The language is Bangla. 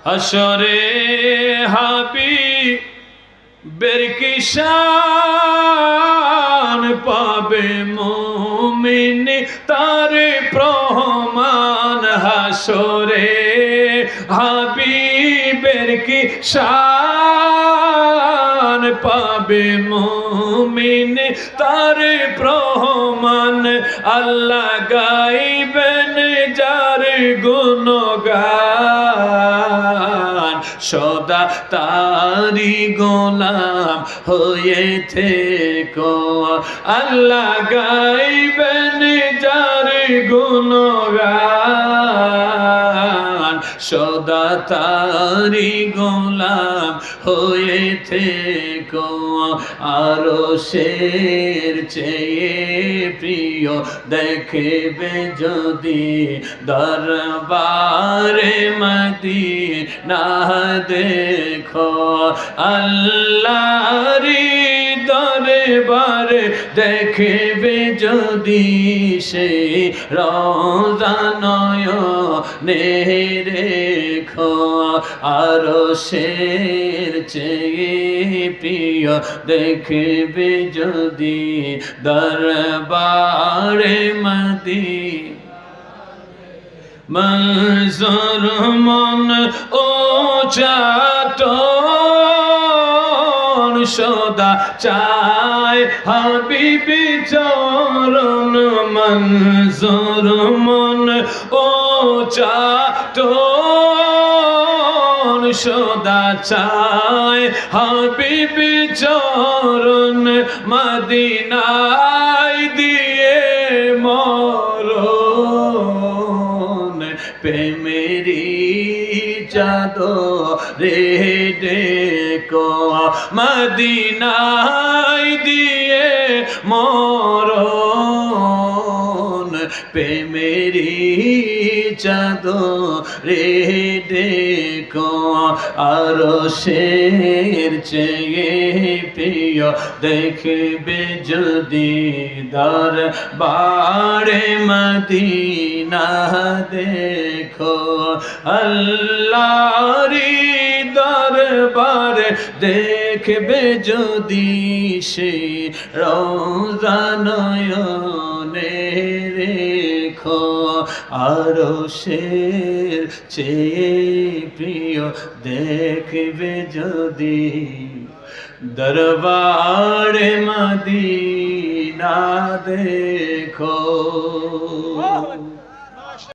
হাসরে হাবিবের কি শান পাবে মুমিন তার প্রমাণ হাসরে হাবিবের কি শান পাবে মুমিন তার প্রমাণ আল্লাহ গাইবেন যার গুণগান সদা তারি গোলাম হয়ে থেকো আল্লাহ গাইবেন যার গুণগান সদা তারি গোলাম হয়ে থেকো আরশের চেয়ে প্রিয় দেখবে যদি দরবারে মদিনা দেখো আল্লাহরি দরবারে দেখবে যদি সে রওজা নয়নে রেখো আরশের চেয়ে প্রিয় দেখবে যদি দরবারে মদিনা মনজুর মন ও চাটন সদা চায় হাবিবি চরণ মনজুর মন ও চাটন সদা চায় হাবিবি চরণ মদিনায় দিয়ে মরণ প্রেমেরি চাদরে ডেকো মদিনায় দিয়ে মরণ প্রেমেরি চাদরে ডেকো আরশের চেয়ে প্রিয় দেখবে যদি দরবারে মদিনা দেখো আল্লাহরি দরবারে দেখবে যদি সে রওজা নয়নে রেখো আরশের চেয়ে প্রিয় দেখবে যদি দরবারে মদিনা দেখো।